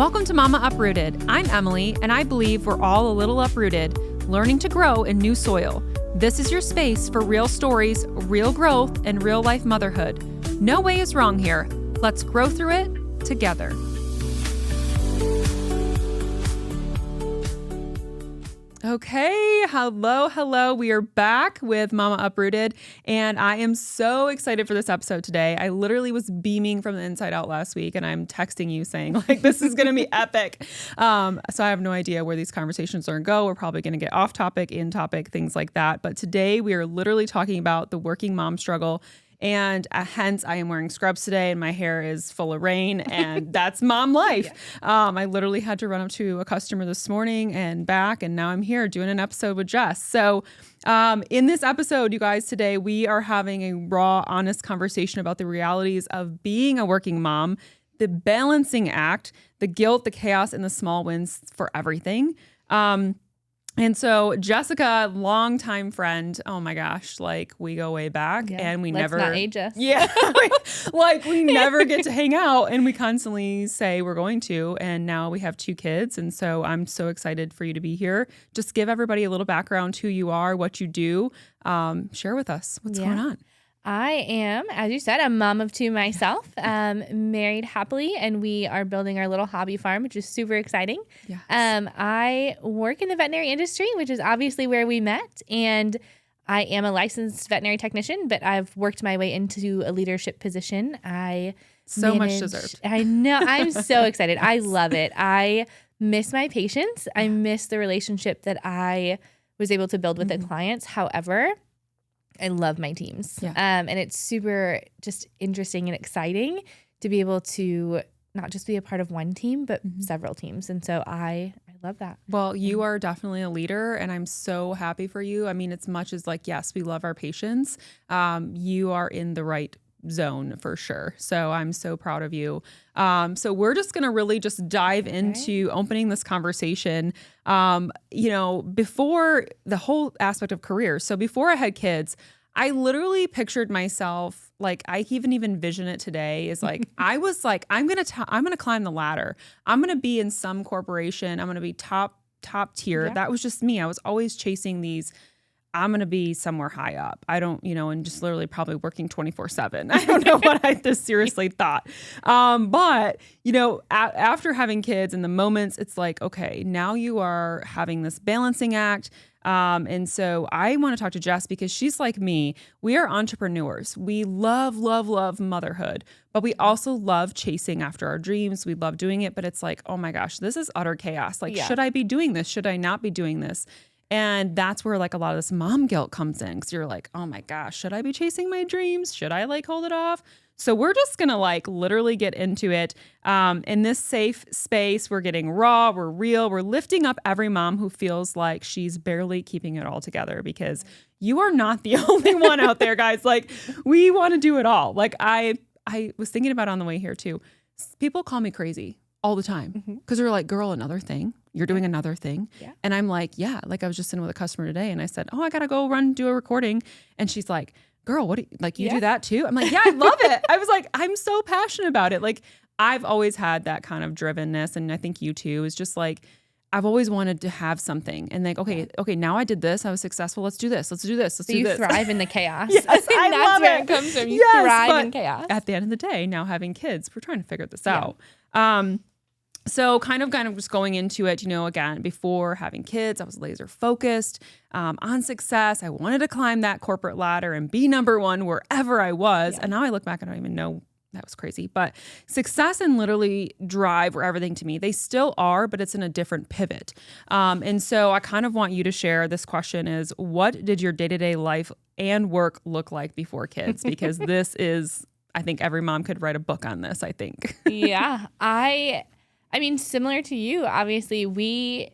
Welcome to Mama Uprooted. I'm Emily, and I believe we're all a little uprooted, learning to grow in new soil. This is your space for real stories, real growth, and real life motherhood. No way is wrong here. Let's grow through it together. Okay, hello. We are back with Mama Uprooted, and I am so excited for this episode today. I literally was beaming from the inside out last week, and I'm texting you saying, like, this is going to be epic. So I have no idea where these conversations are going to go. We're probably going to get off topic, in topic, things like that. But today we are literally talking about the working mom struggle. And hence, I am wearing scrubs today, and my hair is full of rain, and that's mom life. Yeah. I literally had to run up to a customer this morning and back, and now I'm here doing an episode with Jess. So in this episode, you guys, today, we are having a raw, honest conversation about the realities of being a working mom, the balancing act, the guilt, the chaos, and the small wins for everything. And so Jessica, longtime friend, oh my gosh, like we go way back and we Let's never not age us. Yeah. Like we never get to hang out, and we constantly say we're going to, and now we have 2 kids. And so I'm so excited for you to be here. Just give everybody a little background, who you are, what you do. Share with us what's going on. I am, as you said, a mom of 2 myself, married happily, and we are building our little hobby farm, which is super exciting. Yes. I work in the veterinary industry, which is obviously where we met, and I am a licensed veterinary technician, but I've worked my way into a leadership position. Much deserved. I know. I'm so excited. I love it. I miss my patients. I miss the relationship that I was able to build with the clients. However, I love my teams. Yeah. And it's super just interesting and exciting to be able to not just be a part of one team, but several teams. And so I love that. Well, you are definitely a leader, and I'm so happy for you. I mean, as much as like, yes, we love our patients, you are in the right zone for sure. So I'm so proud of you. So we're just going to really just dive into opening this conversation, before the whole aspect of career. So before I had kids, I literally pictured myself, like I even envision it today, is like, I was like, I'm going to climb the ladder. I'm going to be in some corporation. I'm going to be top tier. Yeah. That was just me. I was always chasing these. I'm going to be somewhere high up. I don't, and just literally probably working 24/7. I don't know what I just seriously thought. But, after having kids and the moments, it's like, okay, now you are having this balancing act. And so I want to talk to Jess because she's like me. We are entrepreneurs. We love motherhood, but we also love chasing after our dreams. We love doing it, but it's like, oh my gosh, this is utter chaos. Like, should I be doing this? Should I not be doing this? And that's where like a lot of this mom guilt comes in, because you're like, oh my gosh, should I be chasing my dreams? Should I like hold it off? So we're just going to like literally get into it. In this safe space, we're getting raw, we're real, we're lifting up every mom who feels like she's barely keeping it all together, because you are not the only one out there, guys. Like, we want to do it all. Like I was thinking about on the way here too. People call me crazy all the time because they're like, girl, another thing. You're doing another thing. Yeah. And I'm like, yeah, like I was just in with a customer today, and I said, oh, I got to go do a recording. And she's like, girl, what do you do that too? I'm like, yeah, I love it. I was like, I'm so passionate about it. Like, I've always had that kind of drivenness. And I think you too, is just like, I've always wanted to have something and like, okay, now I did this. I was successful. Let's do this. Let's do this. Let's do this. You thrive in the chaos. Yes, I that's love where it. It comes from. You thrive in chaos. At the end of the day, now having kids, we're trying to figure this out. So kind of just going into it, again, before having kids, I was laser focused on success. I wanted to climb that corporate ladder and be number one wherever I was. Yeah. And now I look back, I don't even know. That was crazy. But success and literally drive were everything to me. They still are, but it's in a different pivot. And so I kind of want you to share, this question is, what did your day-to-day life and work look like before kids? Because this is, I think every mom could write a book on this, I think. Yeah. I mean, similar to you, obviously, we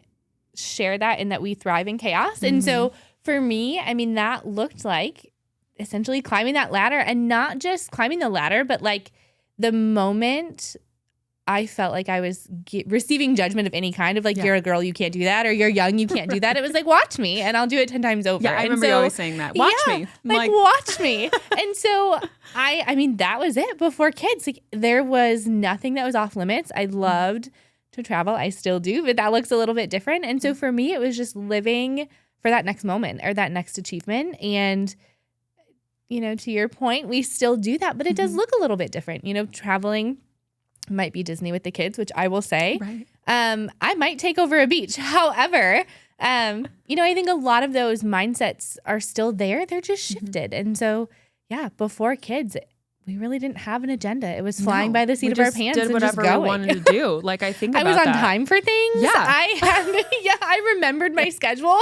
share that in that we thrive in chaos. And so for me, I mean, that looked like essentially climbing that ladder, and not just climbing the ladder, but like the moment I felt like I was receiving judgment of any kind of like, you're a girl, you can't do that, or you're young, you can't do that. It was like, watch me and I'll do it 10 times over. Yeah, I remember you always saying that. Watch me. Like, watch me. And so I mean, that was it before kids. Like, there was nothing that was off limits. I loved to travel. I still do, but that looks a little bit different. And so for me, it was just living for that next moment or that next achievement. And, you know, to your point, we still do that, but it does look a little bit different. You know, traveling might be Disney with the kids, which I will say. Right. I might take over a beach. However, you know, I think a lot of those mindsets are still there. They're just shifted. And so, yeah, before kids, we really didn't have an agenda. It was flying by the seat of our pants did and whatever just going. we wanted to do. Like I think about I was on that. time for things. Yeah. I remembered my schedule.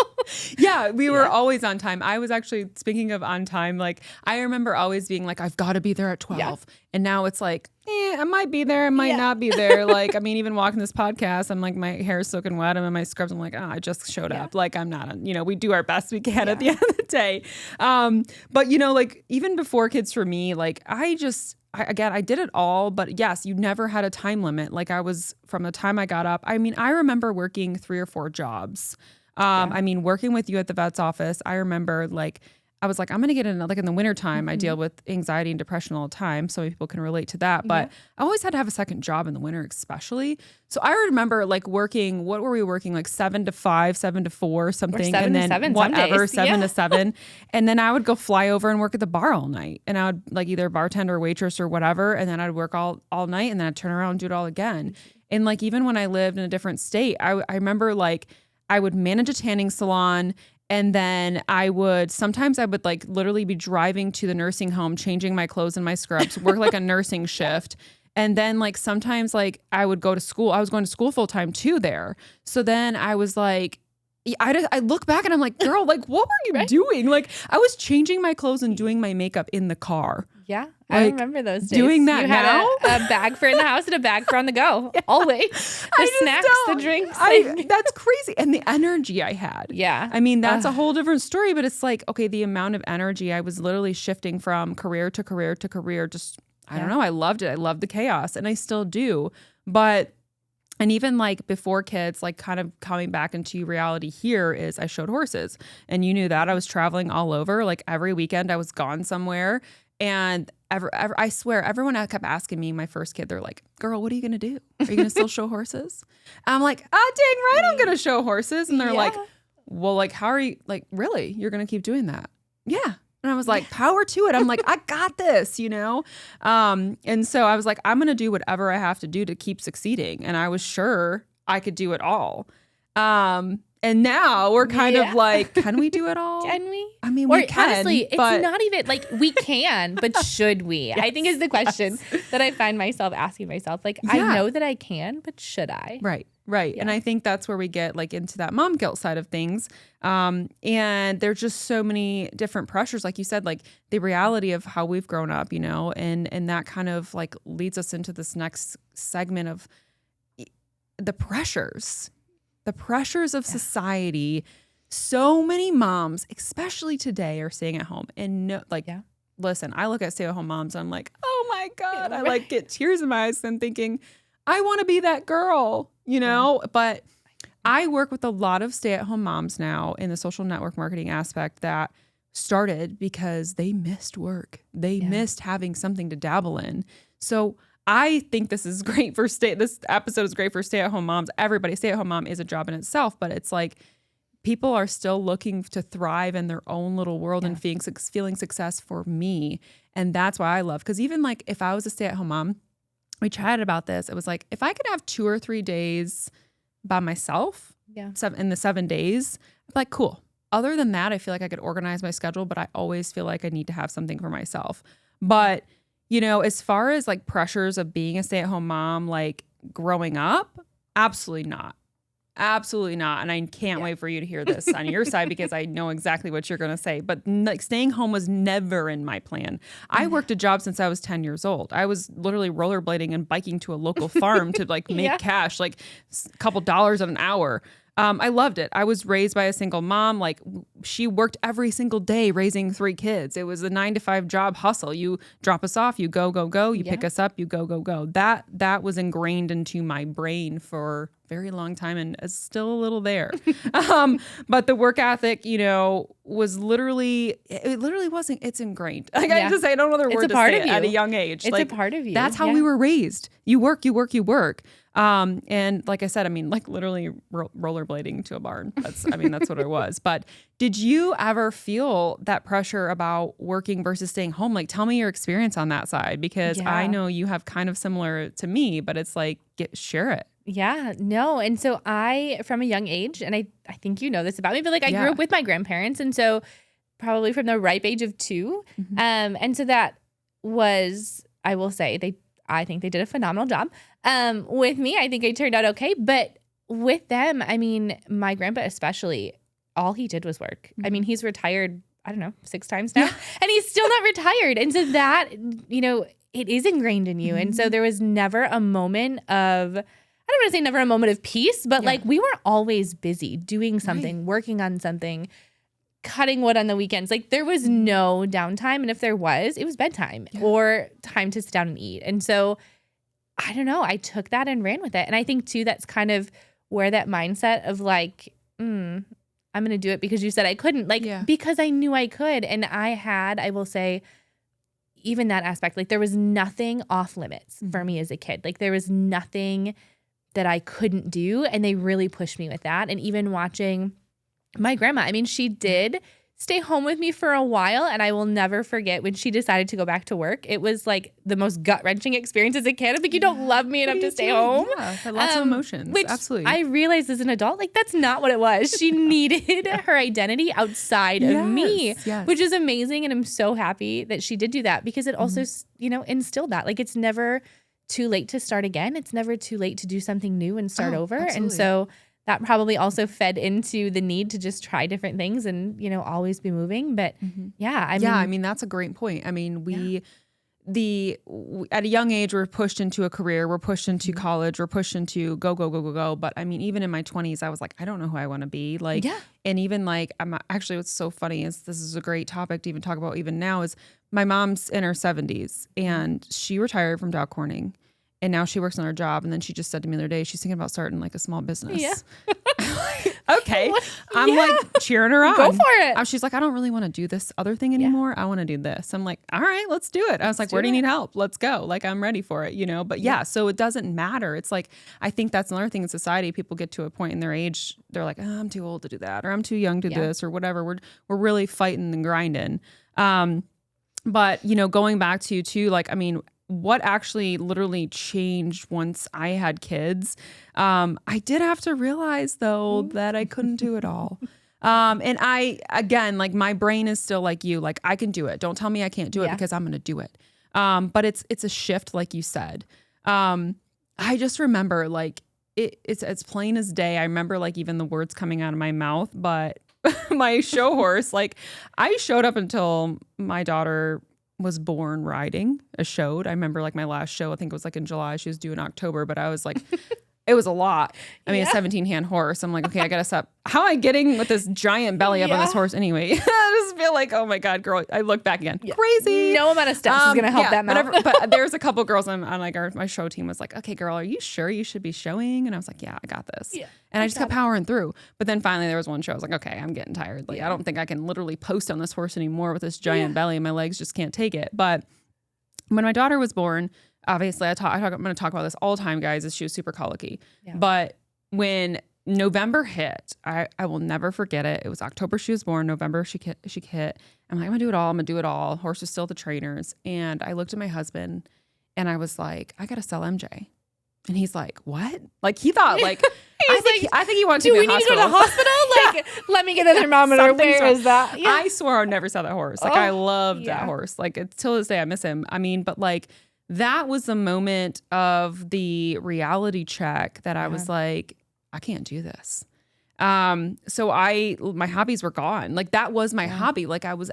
Yeah, we were always on time. I was actually, speaking of on time, like I remember always being like, I've got to be there at 12. Yeah. And now it's like, I might be there, I might not be there. Like, I mean, even walking this podcast, I'm like, my hair is soaking wet. I'm in my scrubs. I'm like, I just showed up. Like, I'm not, you know, we do our best we can at the end of the day. But, you know, like even before kids for me, like I did it all. But yes, you never had a time limit. Like I was, from the time I got up, I mean, I remember working 3 or 4 jobs. I mean, working with you at the vet's office, I remember like, I was like, I'm going to get in, like in the wintertime, I deal with anxiety and depression all the time. So many people can relate to that. But I always had to have a second job in the winter, especially. So I remember like working, what were we working? Like 7 to 5, 7 to 4, something. Or 7 and to then 7 whatever, some days. 7 to 7. And then I would go fly over and work at the bar all night. And I would like either bartender or waitress or whatever. And then I'd work all night and then I'd turn around and do it all again. And like, even when I lived in a different state, I remember like I would manage a tanning salon. And then sometimes I would like literally be driving to the nursing home, changing my clothes and my scrubs, work like a nursing shift. And then like sometimes like I would go to school. I was going to school full time too there. So then I was like, I look back and I'm like, girl, like what were you doing? Like I was changing my clothes and doing my makeup in the car. Yeah, like, I remember those days. Doing that you now? had a bag for in the house and a bag for on the go. Always. The snacks, the drinks. That's crazy. And the energy I had. Yeah. I mean, that's a whole different story, but it's like, okay, the amount of energy I was literally shifting from career to career to career. Just, I don't know. I loved it. I loved the chaos and I still do. And even like before kids, like kind of coming back into reality here is I showed horses, and you knew that I was traveling all over. Like every weekend I was gone somewhere. And I swear, everyone kept asking me, my first kid, they're like, girl, what are you going to do? Are you going to still show horses? And I'm like, dang right, I'm going to show horses. And they're like, well, like, how are you, like, really? You're going to keep doing that? Yeah. And I was like, power to it. I'm like, I got this, you know? And so I was like, I'm going to do whatever I have to do to keep succeeding. And I was sure I could do it all. And now we're kind of like, can we do it all? Can we? I mean, we can. Honestly, it's not even like we can, but should we? I think is the question that I find myself asking myself. Like, I know that I can, but should I? Right. Yeah. And I think that's where we get like into that mom guilt side of things. And there's just so many different pressures, like you said, like the reality of how we've grown up, you know, and that kind of like leads us into this next segment of the pressures of society. So many moms, especially today, are staying at home and listen, I look at stay-at-home moms and I'm like, oh my God, I like get tears in my eyes and thinking, I want to be that girl, you know? But I work with a lot of stay-at-home moms now in the social network marketing aspect that started because they missed work. They missed having something to dabble in. So I think this is great for this episode is great for stay-at-home moms. Everybody, stay-at-home mom is a job in itself, but it's like people are still looking to thrive in their own little world and feeling success for me. And that's why I love, because even like if I was a stay-at-home mom, we chatted about this. It was like, if I could have 2 or 3 days by myself in the 7 days, I'm like, cool. Other than that, I feel like I could organize my schedule, but I always feel like I need to have something for myself. But you know, as far as like pressures of being a stay-at-home mom, like growing up, absolutely not. Absolutely not. And I can't wait for you to hear this on your side because I know exactly what you're going to say. But like staying home was never in my plan. I worked a job since I was 10 years old. I was literally rollerblading and biking to a local farm to like make cash, like a couple dollars an hour. I loved it. I was raised by a single mom. Like she worked every single day raising 3 kids. It was a 9-to-5 job hustle. You drop us off, you go. You pick us up, you go. That was ingrained into my brain for a very long time and is still a little there. But the work ethic, you know, was it literally wasn't, it's ingrained. Like I just say, I don't know other word to say at a young age. It's like, a part of you. That's how we were raised. You work. And like I said, I mean, like literally rollerblading to a barn. That's what it was. But did you ever feel that pressure about working versus staying home? Like, tell me your experience on that side, because I know you have kind of similar to me, but it's like, share it. Yeah, no. And so from a young age, and I think you know this about me, but like I grew up with my grandparents. And so probably from the ripe age of 2. And so that was, I will say, I think they did a phenomenal job. With me, I think I turned out okay. But with them, I mean, my grandpa especially, all he did was work. I mean, he's retired, I don't know, 6 times now, and he's still not retired. And so that, it is ingrained in you. And so there was never a moment of, I don't want to say never a moment of peace, but like we were always busy doing something, working on something, cutting wood on the weekends. Like there was no downtime. And if there was, it was bedtime or time to sit down and eat. And so I don't know, I took that and ran with it. And I think too, that's kind of where that mindset of like, I'm going to do it because you said I couldn't, because I knew I could. And I will say, even that aspect, like there was nothing off limits for me as a kid. Like there was nothing that I couldn't do. And they really pushed me with that. And even watching my grandma, I mean, she did stay home with me for a while. And I will never forget when she decided to go back to work. It was like the most gut-wrenching experience as a kid. I'm like, you don't love me enough to stay home. Yeah, lots of emotions. Which absolutely. I realized as an adult, like that's not what it was. She needed her identity outside of me, which is amazing. And I'm so happy that she did do that, because it also, instilled that. Like it's never too late to start again. It's never too late to do something new and start over. Absolutely. And so that probably also fed into the need to just try different things and, always be moving. But I mean, that's a great point. I mean, at a young age, we're pushed into a career, we're pushed into college, we're pushed into go. But I mean, even in my 20s, I was like, I don't know who I want to be. Like, and even like, what's so funny is this is a great topic to even talk about even now is my mom's in her 70s and she retired from Dow Corning. And now she works on her job. And then she just said to me the other day, she's thinking about starting like a small business. Yeah. Okay. I'm like cheering her on. Go for it. She's like, I don't really want to do this other thing anymore. I want to do this. I'm like, all right, let's do it. I was like, where do you need help? Let's go. Like, I'm ready for it, But so it doesn't matter. It's like, I think that's another thing in society. People get to a point in their age, they're like, I'm too old to do that, or I'm too young to do this, or whatever. We're really fighting and grinding. But, going back to too, like, I mean, what actually literally changed once I had kids, I did have to realize though that I couldn't do it all. And again, like my brain is still like you, like I can do it. Don't tell me I can't do it because I'm going to do it. But it's a shift, like you said. I just remember like it's as plain as day. I remember like even the words coming out of my mouth, but my show horse, like I showed up until my daughter was born riding a show. I remember like my last show, I think it was like in July, she was due in October, but I was like, it was a lot. I mean, a 17-hand horse. I'm like, okay, I got to stop. How am I getting with this giant belly up on this horse anyway? I just feel like, oh my God, girl, I look back again. Crazy. No amount of steps is going to help that mount. But there's a couple girls on like my show team was like, okay, girl, are you sure you should be showing? And I was like, yeah, I got this. Yeah, and I just kept powering through. But then finally there was one show. I was like, okay, I'm getting tired. Like, I don't think I can literally post on this horse anymore with this giant belly and my legs just can't take it. But when my daughter was born, obviously I'm going to talk about this all the time, guys, is she was super colicky. Yeah. But when November hit, I will never forget it. It was October she was born. November she hit. I'm like, I'm going to do it all. Horse was still at the trainers. And I looked at my husband and I was like, I got to sell MJ. And he's like, what? Like he thought like, I think he wanted to be in the hospital. Do we need to go to the hospital? Like, let me get a thermometer. Where is that? Yeah. I swore I'd never sell that horse. Like I loved that horse. Like till this day I miss him. I mean, but like, that was the moment of the reality check that I was like, I can't do this. So my hobbies were gone. Like that was my hobby. Like I was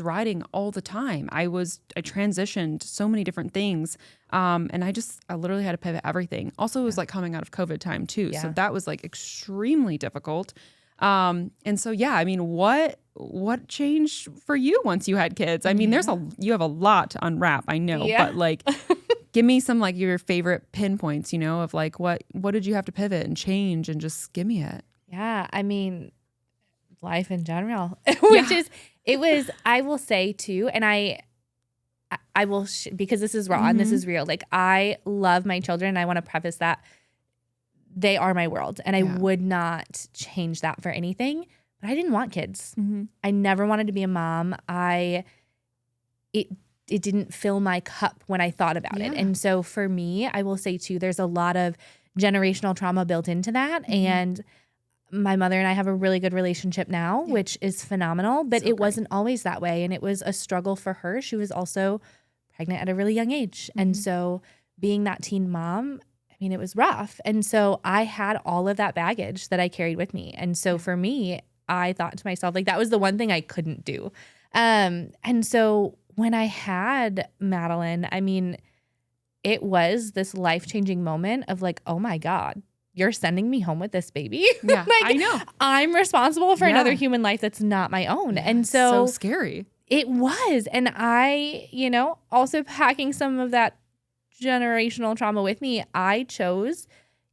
riding all the time. I transitioned so many different things. And I literally had to pivot everything. Also, it was like coming out of COVID time too. Yeah. So that was like extremely difficult. And so, I mean, what changed for you once you had kids? I mean, you have a lot to unwrap, I know, but like, give me some like your favorite pinpoints, of like, what did you have to pivot and change and just give me it. Yeah. I mean, life in general, it was, I will say too, and I will, because this is raw and this is real. Like I love my children. And I want to preface that they are my world. And I would not change that for anything. But I didn't want kids. I never wanted to be a mom. It didn't fill my cup when I thought about it. And so for me, I will say too, there's a lot of generational trauma built into that. And my mother and I have a really good relationship now, which is phenomenal, but it wasn't always that way. And it was a struggle for her. She was also pregnant at a really young age. And so being that teen mom, I mean, it was rough. And so I had all of that baggage that I carried with me. And so for me, I thought to myself, like, that was the one thing I couldn't do. And so when I had Madeline, I mean, it was this life-changing moment of like, oh my God, you're sending me home with this baby? Yeah, like, I know. I'm responsible for another human life that's not my own. And so scary. It was. And I, also packing some of that generational trauma with me, I chose,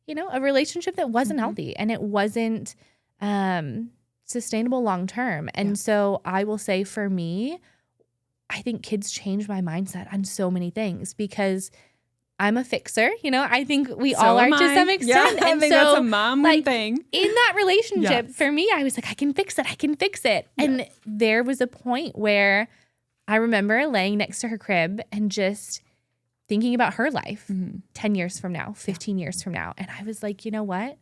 a relationship that wasn't healthy and it wasn't sustainable long-term. And so I will say for me, I think kids changed my mindset on so many things because I'm a fixer. I think we all are to some extent. Yeah, and I think so, that's a mom thing. In that relationship, for me, I was like, I can fix it. And there was a point where I remember laying next to her crib and just thinking about her life 10 years from now, 15 years from now. And I was like, you know what?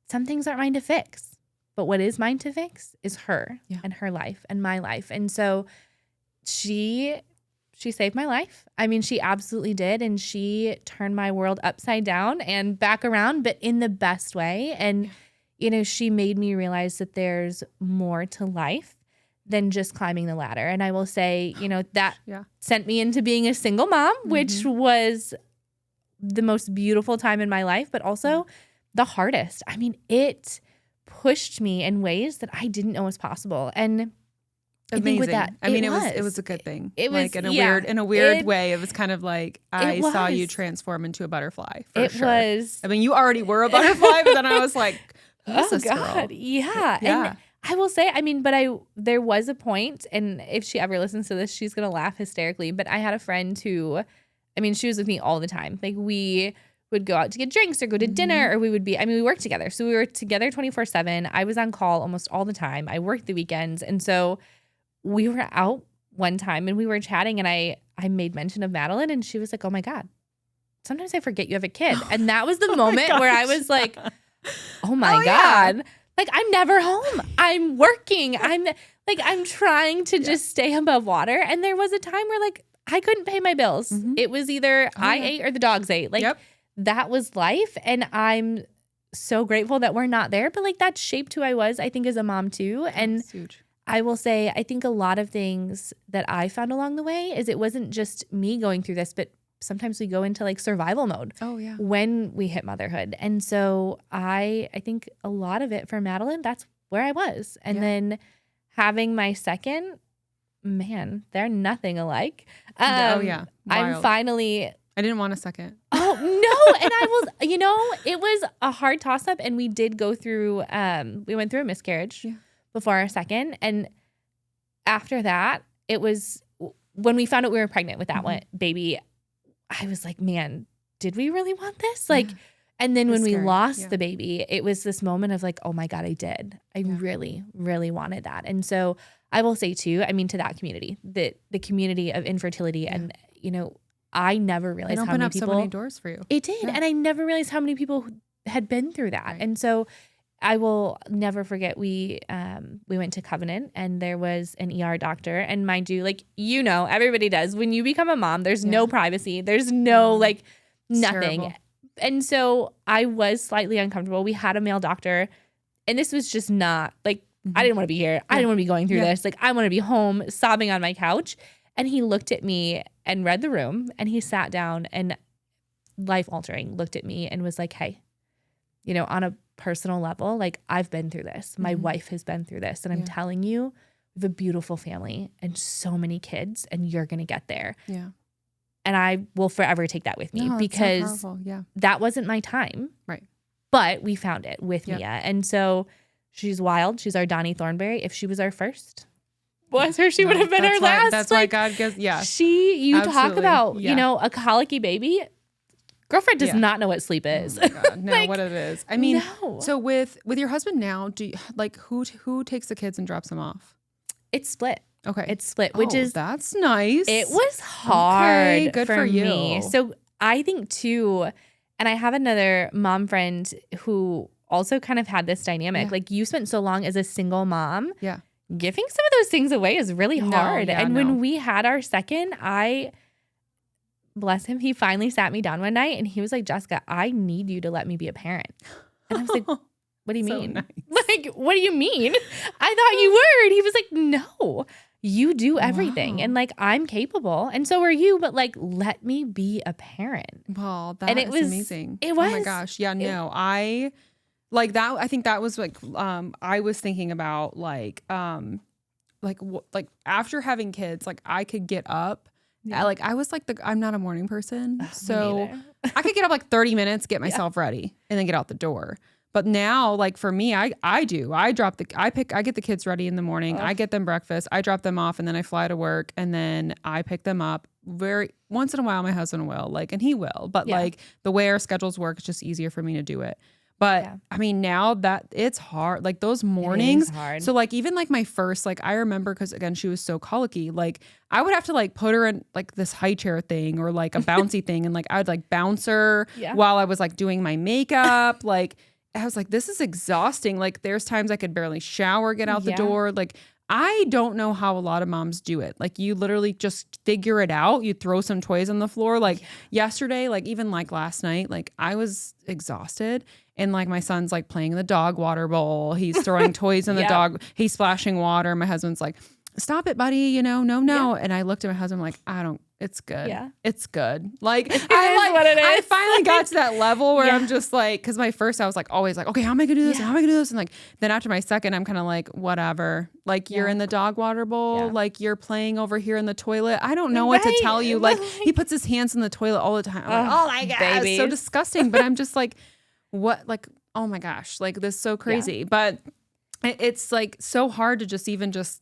Some things aren't mine to fix. But what is mine to fix is her and her life and my life. And so she saved my life. I mean, she absolutely did. And she turned my world upside down and back around, but in the best way. And, she made me realize that there's more to life than just climbing the ladder. And I will say, that sent me into being a single mom, which was the most beautiful time in my life, but also the hardest. I mean, it pushed me in ways that I didn't know was possible. And I think with that, it was a good thing. It was like in a weird way. It was kind of like I saw you transform into a butterfly. For sure. Was. I mean, you already were a butterfly, but then I was like, who's this God, girl? Yeah. And I will say, there was a point, and if she ever listens to this, she's gonna laugh hysterically. But I had a friend who, she was with me all the time. Like we would go out to get drinks or go to dinner, or we worked together. So we were together 24/7. I was on call almost all the time. I worked the weekends, and so we were out one time and we were chatting and I made mention of Madeline and she was like, oh my God, sometimes I forget you have a kid. And that was the moment where I was like, oh my God, like I'm never home. I'm working. I'm trying to just stay above water. And there was a time where like, I couldn't pay my bills. It was either I ate or the dogs ate. Like that was life. And I'm so grateful that we're not there, but like that shaped who I was, I think, as a mom too. And that's huge. I will say, I think a lot of things that I found along the way is it wasn't just me going through this, but sometimes we go into like survival mode when we hit motherhood. And so I think a lot of it for Madeline, that's where I was. And then having my second, man, they're nothing alike. Wild. I'm finally... I didn't want a second. Oh, no. And I was, it was a hard toss up and we did go through, we went through a miscarriage. Before our second. And after that, it was when we found out we were pregnant with that one baby, I was like, man, did we really want this? Like, and then when we lost the baby, it was this moment of like, oh my God, I did. I really, really wanted that. And so I will say too, to that community, the community of infertility and, I never realized how many people. It opened up so many doors for you. It did. And I never realized how many people had been through that. Right. And so I will never forget we went to Covenant and there was an ER doctor, and mind you, like, everybody does. When you become a mom, there's no privacy. There's no like nothing. Terrible. And so I was slightly uncomfortable. We had a male doctor and this was just not like, I didn't want to be here. I didn't want to be going through this. Like I want to be home sobbing on my couch. And he looked at me and read the room and he sat down and life altering looked at me and was like, hey, on a personal level, like I've been through this. My wife has been through this. And I'm telling you, we have a beautiful family and so many kids and you're going to get there. Yeah. And I will forever take that with me because that wasn't my time. Right. But we found it with Mia. And so she's wild. She's our Donnie Thornberry. If she was our first, bless her, she would have been our last. That's why God gives, talk about, a colicky baby. Girlfriend does not know what sleep is. Oh my God, no, what it is. I mean, no. So with your husband now, do you, like who takes the kids and drops them off? It's split. Okay. It's split, which is that's nice. It was hard good for you. me. So I think too, and I have another mom friend who also kind of had this dynamic. Like you spent so long as a single mom. Yeah. Giving some of those things away is really hard. When we had our second, bless him, he finally sat me down one night and he was like, Jessica, I need you to let me be a parent. And I was like, what do you mean? Nice. Like, what do you mean? I thought you were. And he was like, no, you do everything. Wow. And like, I'm capable. And so are you. But like, let me be a parent. Well, that is amazing. It was. Oh my gosh. Yeah, no, I like that. I think that was like, I was thinking about like after having kids, like I could get up. Yeah. Like I was like I'm not a morning person. So I could get up like 30 minutes, get myself ready and then get out the door. But now, like for me, I get the kids ready in the morning. I get them breakfast. I drop them off and then I fly to work and then I pick them up. Once in a while, my husband will and he will, but like the way our schedules work, it's just easier for me to do it. But I mean, now that it's hard, like those mornings. So like, even like my first, like I remember, cause again, she was so colicky. Like I would have to like put her in like this high chair thing or like a bouncy thing. And like, I would like bounce her while I was like doing my makeup. Like I was like, this is exhausting. Like there's times I could barely shower, get out the door. Like I don't know how a lot of moms do it. Like you literally just figure it out. You throw some toys on the floor. Like yesterday, like even like last night, like I was exhausted. And like my son's like playing in the dog water bowl. He's throwing toys in the dog. He's splashing water. My husband's like, stop it, buddy. No. Yeah. And I looked at my husband like, it's good. Yeah. It's good. Like, I finally got to that level where I'm just like, cause my first, I was like, always like, okay, how am I gonna do this? How am I gonna do this? And like, then after my second, I'm kind of like, whatever. Like you're in the dog water bowl. Like you're playing over here in the toilet. I don't know what to tell you. Like he puts his hands in the toilet all the time. I'm like, oh my God, it's so disgusting. But I'm just like, what, like, oh my gosh, like this is so crazy. But it's like so hard to just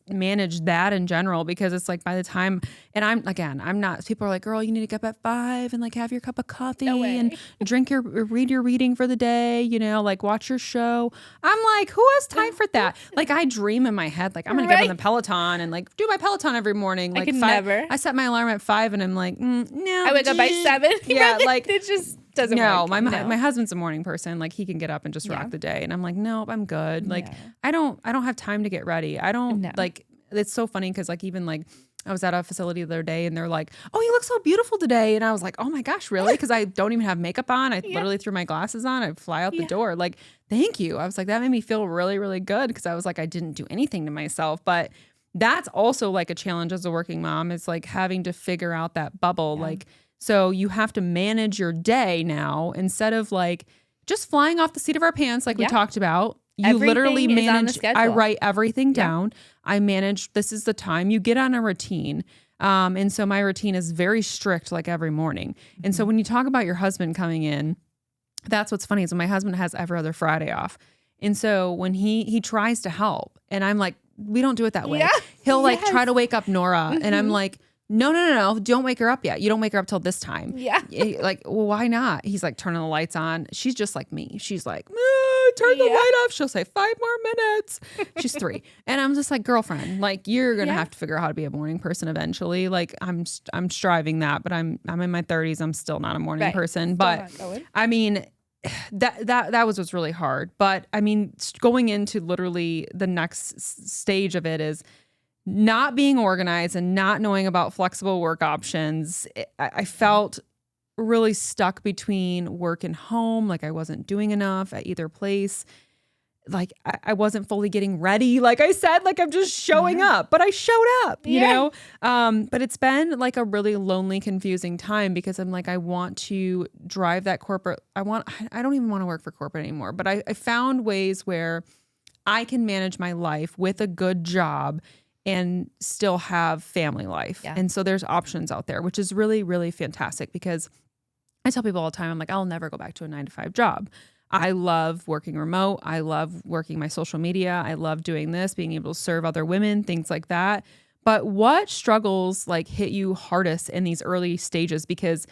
manage that in general, because it's like by the time, and I'm not, people are like, girl, you need to get up at 5 and like have your cup of coffee and read your reading for the day, like watch your show. I'm like, who has time for that? Like I dream in my head, like I'm going to get on the Peloton and like do my Peloton every morning. Like I could never. I set my alarm at 5 and I'm like, no. I wake up by 7. Yeah. Like it just doesn't work. My husband's a morning person. Like he can get up and just rock the day. And I'm like, nope, I'm good. Like I don't have time to get ready. I don't like, it's so funny. Cause like, even like I was at a facility the other day and they're like, oh, you look so beautiful today. And I was like, oh my gosh, really? Cause I don't even have makeup on. I literally threw my glasses on. I fly out the door. Like, thank you. I was like, that made me feel really, really good. Cause I was like, I didn't do anything to myself, but that's also like a challenge as a working mom. It's like having to figure out that bubble. Like, so you have to manage your day now instead of like just flying off the seat of our pants, like we talked about. You everything literally manage. I write everything down. I manage. This is the time you get on a routine. And so my routine is very strict, like every morning. And so when you talk about your husband coming in, that's what's funny is when my husband has every other Friday off. And so when he tries to help and I'm like, we don't do it that way. Yeah. He'll like try to wake up Nora and I'm like, no. Don't wake her up yet. You don't wake her up till this time. Yeah. Like, well, why not? He's like turning the lights on. She's just like me. She's like, turn the light off. She'll say 5 more minutes. She's 3. And I'm just like, girlfriend, like you're going to have to figure out how to be a morning person eventually. Like I'm striving that, but I'm in my 30s. I'm still not a morning person, but I mean, that was what's really hard. But I mean, going into literally the next stage of it is not being organized and not knowing about flexible work options. I felt really stuck between work and home. Like I wasn't doing enough at either place. Like I wasn't fully getting ready. Like I said, like I'm just showing up, but I showed up, you know? But it's been like a really lonely, confusing time because I'm like, I want to drive that corporate. I don't even want to work for corporate anymore, but I found ways where I can manage my life with a good job and still have family life. Yeah. And so there's options out there, which is really, really fantastic because I tell people all the time, I'm like, I'll never go back to a 9-to-5 job. I love working remote. I love working my social media. I love doing this, being able to serve other women, things like that. But what struggles like hit you hardest in these early stages? Because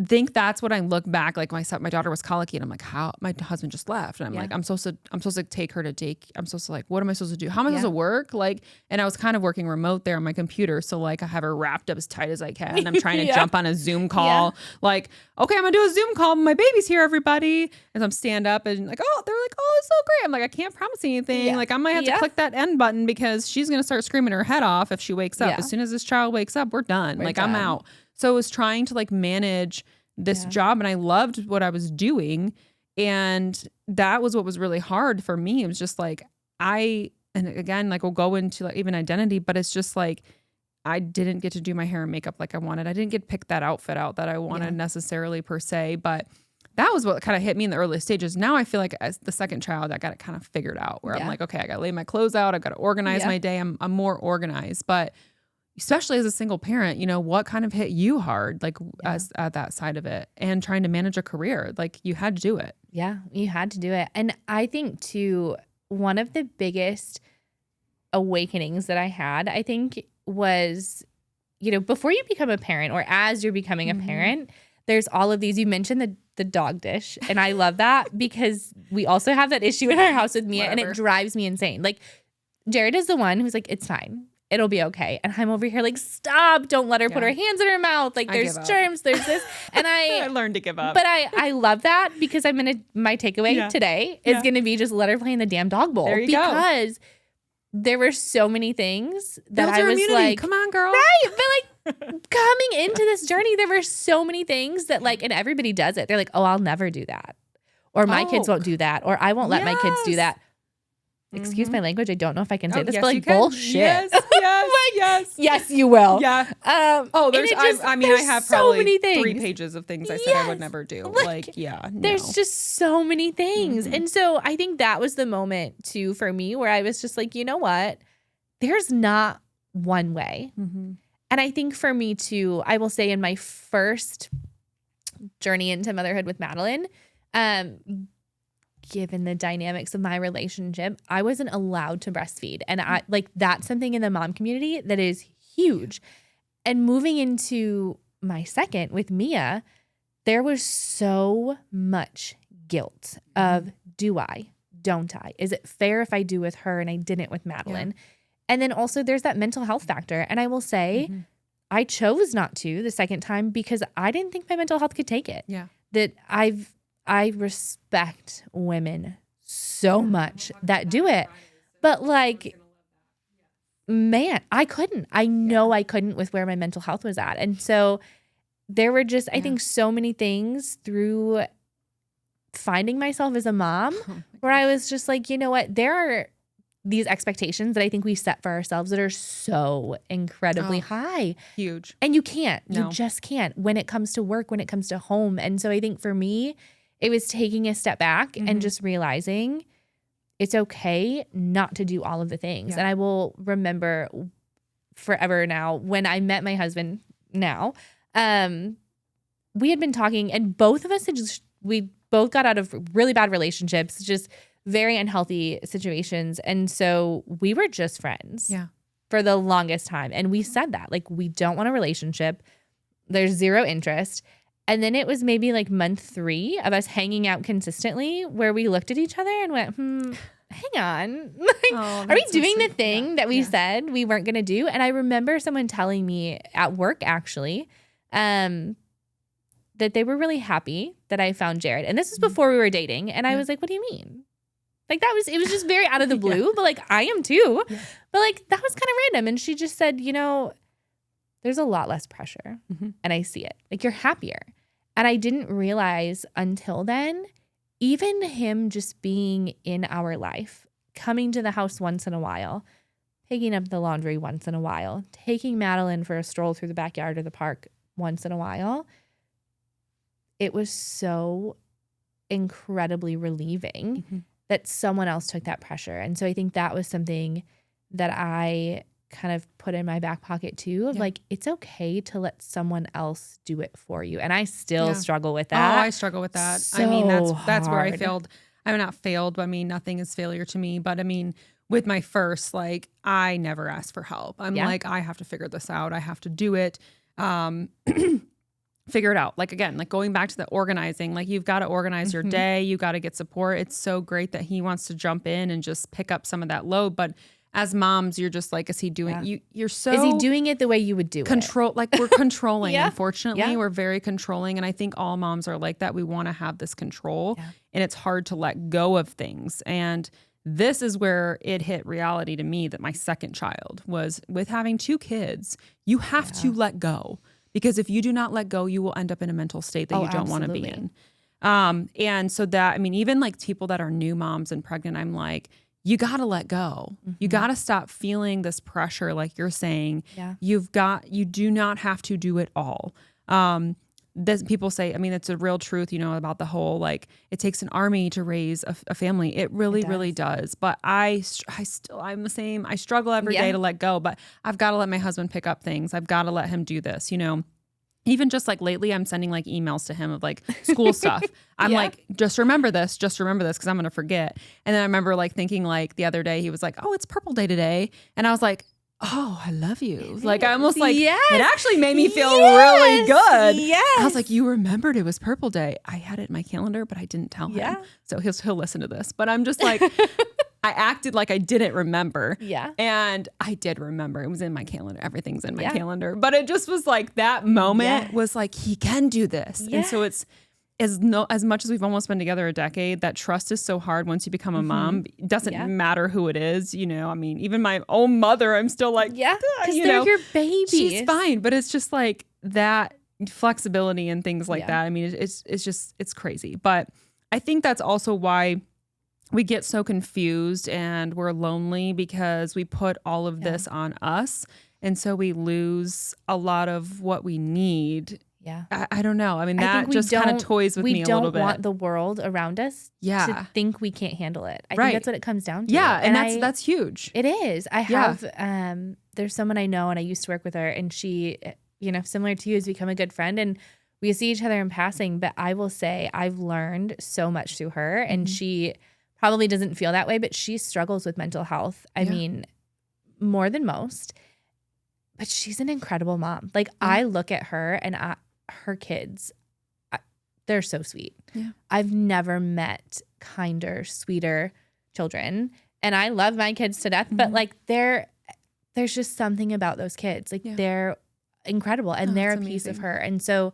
think that's what I look back, like my daughter was colicky and I'm like, how my husband just left. And I'm like, I'm supposed to take her to daycare. I'm supposed to like, what am I supposed to do? How am I supposed to work? Like, and I was kind of working remote there on my computer. So like I have her wrapped up as tight as I can. I'm trying to jump on a Zoom call. Like, okay, I'm gonna do a Zoom call. My baby's here, everybody. As I'm stand up and like, oh, they're like, oh, it's so great. I'm like, I can't promise anything. Yeah. Like I might have to click that end button because she's gonna start screaming her head off if she wakes up. As soon as this child wakes up, we're done. I'm out. So I was trying to like manage this job and I loved what I was doing. And that was what was really hard for me. It was just like, and again, like we'll go into like even identity, but it's just like, I didn't get to do my hair and makeup like I wanted. I didn't get to pick that outfit out that I wanted necessarily per se, but that was what kind of hit me in the early stages. Now I feel like as the second child, I got it kind of figured out where I'm like, okay, I got to lay my clothes out. I've got to organize my day. I'm more organized, but especially as a single parent, you know, what kind of hit you hard, like as at that side of it and trying to manage a career, like you had to do it. Yeah, you had to do it. And I think too, one of the biggest awakenings that I had, I think was, you know, before you become a parent or as you're becoming a parent, there's all of these, you mentioned the dog dish. And I love that because we also have that issue in our house with Mia and it drives me insane. Like Jared is the one who's like, it's fine. It'll be okay. And I'm over here like, stop, don't let her put her hands in her mouth. Like there's germs, there's this. And I learned to give up. But I love that because my takeaway today is going to be just let her play in the damn dog bowl. There you go. Because there were so many things that I was immunity. Like, come on, girl. Right. But like coming into this journey, there were so many things that like, and everybody does it. They're like, oh, I'll never do that. Or my kids won't do that. Or I won't let my kids do that. Excuse my language. I don't know if I can say this, but like bullshit. Yes, yes, you will. Yeah. I have so probably many things. 3 pages of things I said I would never do. There's just so many things. And so I think that was the moment too for me where I was just like, you know what? There's not one way. And I think for me too, I will say in my first journey into motherhood with Madeline, given the dynamics of my relationship, I wasn't allowed to breastfeed. And I like that's something in the mom community that is huge. And moving into my second with Mia, there was so much guilt of do I, don't I? Is it fair if I do with her and I didn't with Madeline? And then also there's that mental health factor. And I will say I chose not to the second time because I didn't think my mental health could take it. Yeah. That I respect women so much that do it. But like, man, I couldn't. I know I couldn't with where my mental health was at. And so there were just, I think, so many things through finding myself as a mom where I was just like, you know what? There are these expectations that I think we set for ourselves that are so incredibly high. Huge. And you can't. No. You just can't when it comes to work, when it comes to home. And so I think for me, it was taking a step back and just realizing it's okay not to do all of the things. And I will remember forever now when I met my husband now, we had been talking and both of us we both got out of really bad relationships, just very unhealthy situations. And so we were just friends for the longest time. And we said that, like, we don't want a relationship. There's zero interest. And then it was maybe like month 3 of us hanging out consistently where we looked at each other and went, hang on. Like, are we doing the thing that we said we weren't going to do? And I remember someone telling me at work, actually, that they were really happy that I found Jared. And this was before we were dating. And I was like, what do you mean? Like it was just very out of the blue, but like I am too. Yeah. But like that was kind of random. And she just said, you know, there's a lot less pressure and I see it. Like you're happier. And I didn't realize until then, even him just being in our life, coming to the house once in a while, picking up the laundry once in a while, taking Madeline for a stroll through the backyard or the park once in a while, it was so incredibly relieving that someone else took that pressure. And so I think that was something that I kind of put in my back pocket too of like, it's okay to let someone else do it for you. And I still struggle with that. Oh, I struggle with that. So I mean, that's where I failed. I'm not failed, but I mean, nothing is failure to me. But I mean, with my first, like, I never asked for help. I'm like, I have to figure this out. I have to do it. figure it out. Like, again, like going back to the organizing, like you've got to organize your day. You got to get support. It's so great that he wants to jump in and just pick up some of that load. But as moms, you're just like, is he doing, you're so. Is he doing it the way you would do it? Like we're controlling, unfortunately. Yeah. We're very controlling. And I think all moms are like that. We want to have this control and it's hard to let go of things. And this is where it hit reality to me that my second child was with having 2 kids. You have to let go. Because if you do not let go, you will end up in a mental state that you don't want to be in. And so that, I mean, even like people that are new moms and pregnant, I'm like, you got to let go. You got to stop feeling this pressure. Like you're saying, you do not have to do it all. People say, I mean, it's a real truth, about the whole, like it takes an army to raise a family. It really does. But I'm the same. I struggle every day to let go, but I've got to let my husband pick up things. I've got to let him do this, Even just like lately, I'm sending like emails to him of like school stuff. I'm like, just remember this, because I'm going to forget. And then I remember like thinking like the other day, he was like, oh, it's Purple Day today. And I was like, oh, I love you. Like I almost like, it actually made me feel really good. Yes. I was like, you remembered it was Purple Day. I had it in my calendar, but I didn't tell him. So he'll listen to this. But I'm just like, I acted like I didn't remember. And I did remember. It was in my calendar. Everything's in my calendar. But it just was like that moment was like, he can do this. And so it's as much as we've almost been together a decade, that trust is so hard once you become a mom. It doesn't matter who it is. I mean, even my own mother, I'm still like, because they're your baby. She's fine. But it's just like that flexibility and things like that. I mean, it's crazy. But I think that's also why we get so confused and we're lonely, because we put all of this on us. And so we lose a lot of what we need. I don't know. I mean, that just kind of toys with me a little bit. We don't want the world around us to think we can't handle it. I think that's what it comes down to. Yeah, and that's huge. It is. I have, there's someone I know and I used to work with her, and she, similar to you, has become a good friend, and we see each other in passing. But I will say I've learned so much through her, and she probably doesn't feel that way, but she struggles with mental health. I mean, more than most. But she's an incredible mom. Like I look at her and her kids, they're so sweet. I've never met kinder, sweeter children. And I love my kids to death, but like there's just something about those kids. Like they're incredible, and they're a piece of her. And so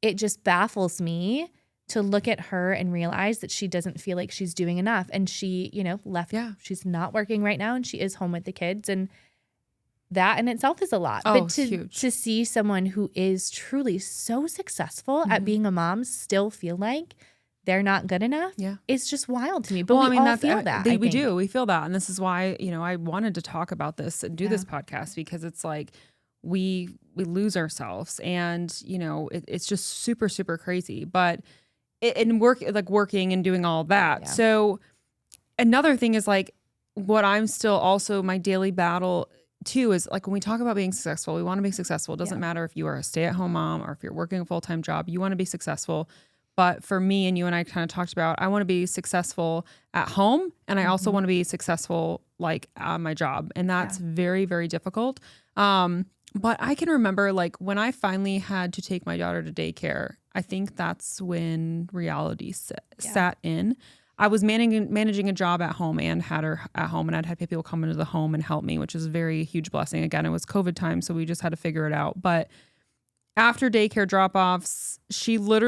it just baffles me to look at her and realize that she doesn't feel like she's doing enough. And she, left. She's not working right now, and she is home with the kids. And that in itself is a lot. But to see someone who is truly so successful at being a mom still feel like they're not good enough, it's just wild to me. But we all feel that. We do. We feel that. And this is why, I wanted to talk about this and do this podcast, because it's like we lose ourselves, and, it's just super, super crazy. But working and doing all that. So another thing is like what I'm still also my daily battle too is like when we talk about being successful, we want to be successful. It doesn't matter if you are a stay-at-home mom or if you're working a full-time job, you want to be successful. But for me, and you and I kind of talked about, I want to be successful at home, and I also want to be successful like at my job. And that's very, very difficult. But I can remember like when I finally had to take my daughter to daycare, I think that's when reality sat in. I was managing a job at home and had her at home, and I'd had people come into the home and help me, which is a very huge blessing. Again, it was COVID time, so we just had to figure it out. But after daycare drop-offs, she loved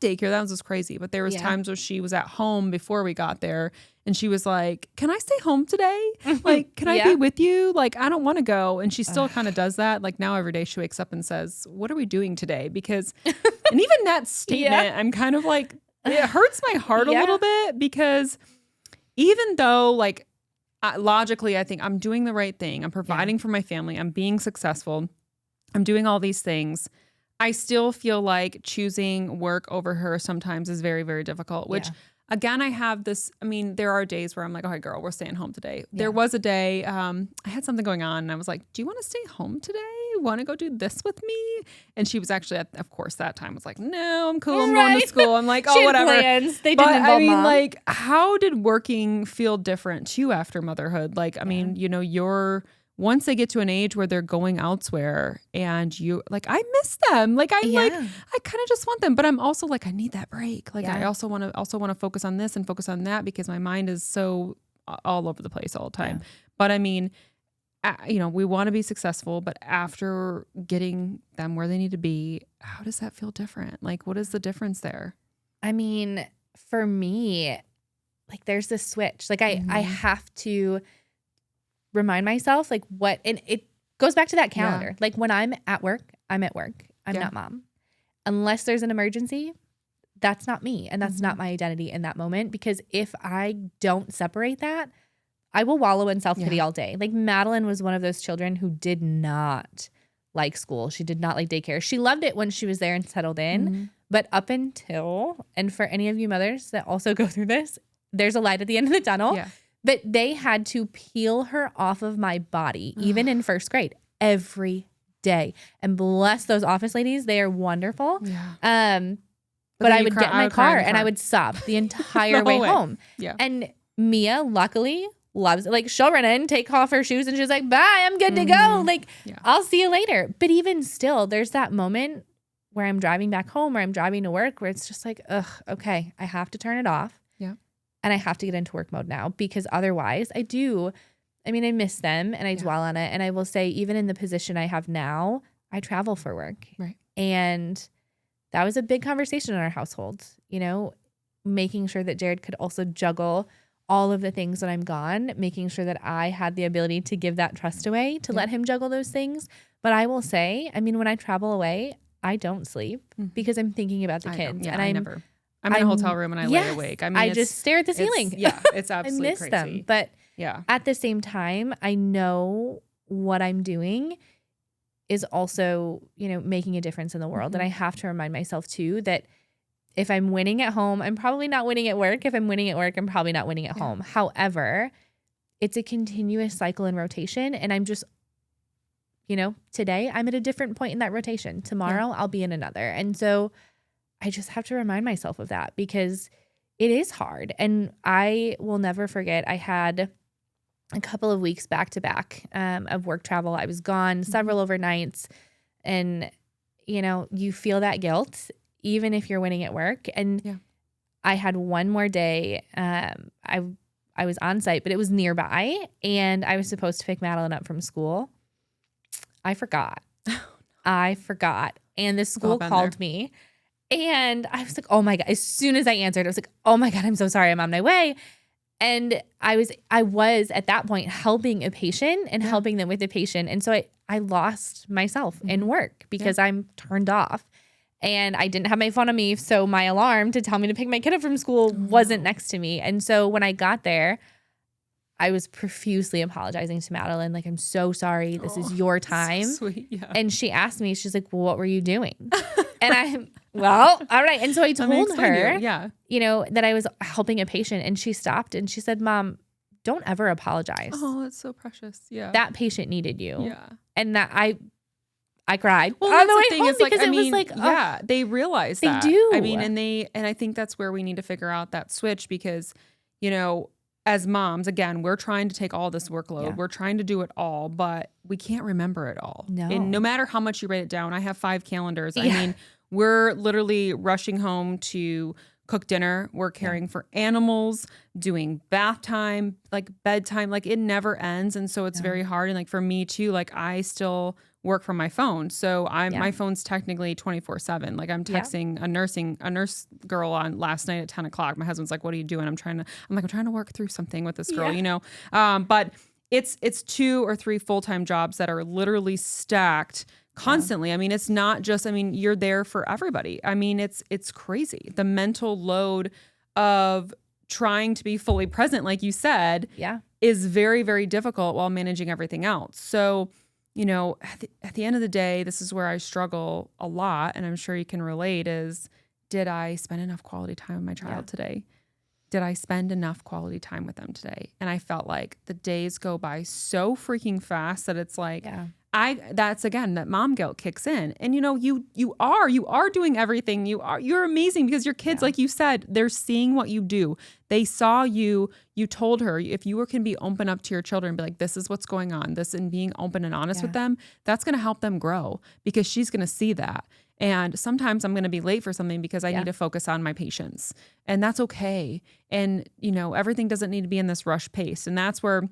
daycare. That was just crazy. But there was times where she was at home before we got there, and she was like, can I stay home today? Like, can I be with you? Like, I don't want to go. And she still kind of does that. Like now every day she wakes up and says, what are we doing today? Because, and even that statement, I'm kind of like, it hurts my heart a little bit, because even though like logically I think I'm doing the right thing, I'm providing for my family, I'm being successful, I'm doing all these things, I still feel like choosing work over her sometimes is very, very difficult, which again, I have this, I mean, there are days where I'm like, all right, girl, we're staying home today. Yeah. There was a day, I had something going on and I was like, do you want to stay home today? Want to go do this with me? And she was actually, of course, that time was like, no, I'm cool. I'm going to school. I'm like, oh, whatever. Plans. They didn't involve mom. Like, how did working feel different to you after motherhood? Like, I mean, once they get to an age where they're going elsewhere and you like, I miss them. Like, I'm like, I kind of just want them, but I'm also like, I need that break. Like, I also want to focus on this and focus on that because my mind is so all over the place all the time. Yeah. But I mean, you know, we want to be successful, but after getting them where they need to be, how does that feel different? Like, what is the difference there? I mean, for me, like there's this switch. Like I have to remind myself like what, and it goes back to that calendar. Yeah. Like when I'm at work, I'm at work. I'm not mom. Unless there's an emergency, that's not me. And that's not my identity in that moment. Because if I don't separate that, I will wallow in self-pity all day. Like Madeline was one of those children who did not like school. She did not like daycare. She loved it when she was there and settled in. But up until, and for any of you mothers that also go through this, there's a light at the end of the tunnel. Yeah. But they had to peel her off of my body, even in first grade, every day. And bless those office ladies. They are wonderful. Yeah. But I would get in my car and I would sob the entire way home. Yeah. And Mia, luckily, loves it. Like she'll run in, take off her shoes, and she's like, bye, I'm good to go. Like, I'll see you later. But even still, there's that moment where I'm driving back home or I'm driving to work where it's just like, ugh, okay, I have to turn it off. Yeah. And I have to get into work mode now because otherwise I miss them and I dwell on it. And I will say, even in the position I have now, I travel for work. Right. And that was a big conversation in our household, you know, making sure that Jared could also juggle all of the things when I'm gone, making sure that I had the ability to give that trust away, to let him juggle those things. But I will say, I mean, when I travel away, I don't sleep because I'm thinking about the kids. And I'm in a hotel room and I lay awake. I mean, I just stare at the ceiling. It's absolutely I miss crazy. them. But at the same time, I know what I'm doing is also, you know, making a difference in the world. And I have to remind myself too that if I'm winning at home, I'm probably not winning at work. If I'm winning at work, I'm probably not winning at home. However, it's a continuous cycle and rotation. And I'm just, you know, today I'm at a different point in that rotation. Tomorrow I'll be in another. And so I just have to remind myself of that because it is hard. And I will never forget, I had a couple of weeks back to back of work travel. I was gone several overnights and, you know, you feel that guilt even if you're winning at work. And I had one more day. I was on site, but it was nearby and I was supposed to pick Madeline up from school. I forgot. And the school called me and I was like, oh my God. As soon as I answered, I was like, oh my God, I'm so sorry. I'm on my way. And I was at that point helping a patient and helping them with a patient. And so I lost myself in work because I'm turned off. And I didn't have my phone on me, so my alarm to tell me to pick my kid up from school wasn't next to me. And so when I got there, I was profusely apologizing to Madeline, like, I'm so sorry. This is your time. So sweet, yeah. And she asked me, she's like, well, what were you doing? And all right. And so I told her, you know, that I was helping a patient. And she stopped and she said, Mom, don't ever apologize. Oh, it's so precious. Yeah. That patient needed you. Yeah. And that I cried. Well, that's the thing is like, I mean, they realize that. They do. I mean, and I think that's where we need to figure out that switch because, you know, as moms, again, we're trying to take all this workload. Yeah. We're trying to do it all, but we can't remember it all. No. And no matter how much you write it down, I have 5 calendars. Yeah. I mean, we're literally rushing home to cook dinner. We're caring for animals, doing bath time, like bedtime, like it never ends. And so it's very hard. And like for me too, like I still work from my phone. So my phone's technically 24/7. Like I'm texting a nurse girl on last night at 10 o'clock. My husband's like, what are you doing? I'm trying to work through something with this girl, you know? But it's 2 or 3 full-time jobs that are literally stacked constantly. I mean, it's not just, I mean, you're there for everybody. I mean, it's crazy. The mental load of trying to be fully present, like you said, is very, very difficult while managing everything else. So, you know, at the end of the day, this is where I struggle a lot. And I'm sure you can relate is, did I spend enough quality time with my child today? Did I spend enough quality time with them today? And I felt like the days go by so freaking fast that it's like, that's again, that mom guilt kicks in. And you are doing everything. You're amazing because your kids, like you said, they're seeing what you do. They saw you told her, if you can be open up to your children and be like, this is what's going on, and being open and honest with them, that's going to help them grow because she's going to see that. And sometimes I'm going to be late for something because I need to focus on my patients, and that's okay. And everything doesn't need to be in this rush pace. And that's where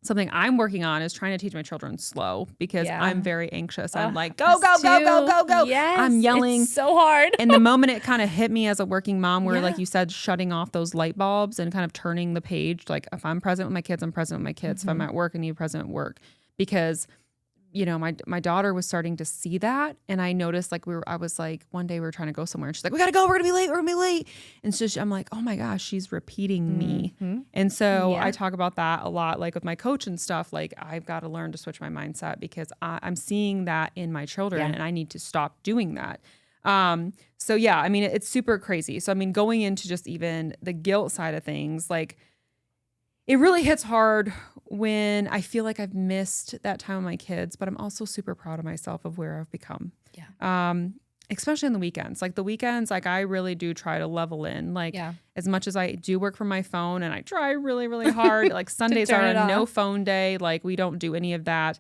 something I'm working on is trying to teach my children slow because I'm very anxious. I'm like, go, go, go, go, go, go. Yes, I'm yelling. It's so hard. And the moment it kind of hit me as a working mom where, like you said, shutting off those light bulbs and kind of turning the page, like if I'm present with my kids, I'm present with my kids. If I'm at work, I need to be present at work because my daughter was starting to see that. And I noticed I was like, one day we were trying to go somewhere and she's like, we got to go. We're going to be late. We're going to be late. And so I'm like, oh my gosh, she's repeating me. And so I talk about that a lot, like with my coach and stuff, like I've got to learn to switch my mindset because I'm seeing that in my children and I need to stop doing that. So yeah, I mean, it's super crazy. So, I mean, going into just even the guilt side of things, like it really hits hard when I feel like I've missed that time with my kids, but I'm also super proud of myself of where I've become. Yeah. Especially on the weekends. Like the weekends, like I really do try to level in. Like as much as I do work from my phone and I try really, really hard, like Sundays are a no phone day. Like we don't do any of that.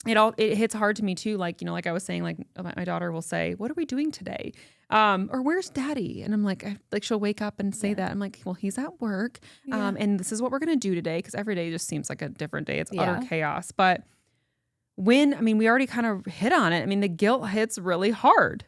It hits hard to me too. Like, like I was saying, like my daughter will say, what are we doing today? Or where's daddy? And I'm like, she'll wake up and say that. I'm like, well, he's at work. And this is what we're going to do today. Cause every day just seems like a different day. It's utter chaos. But we already kind of hit on it. I mean, the guilt hits really hard.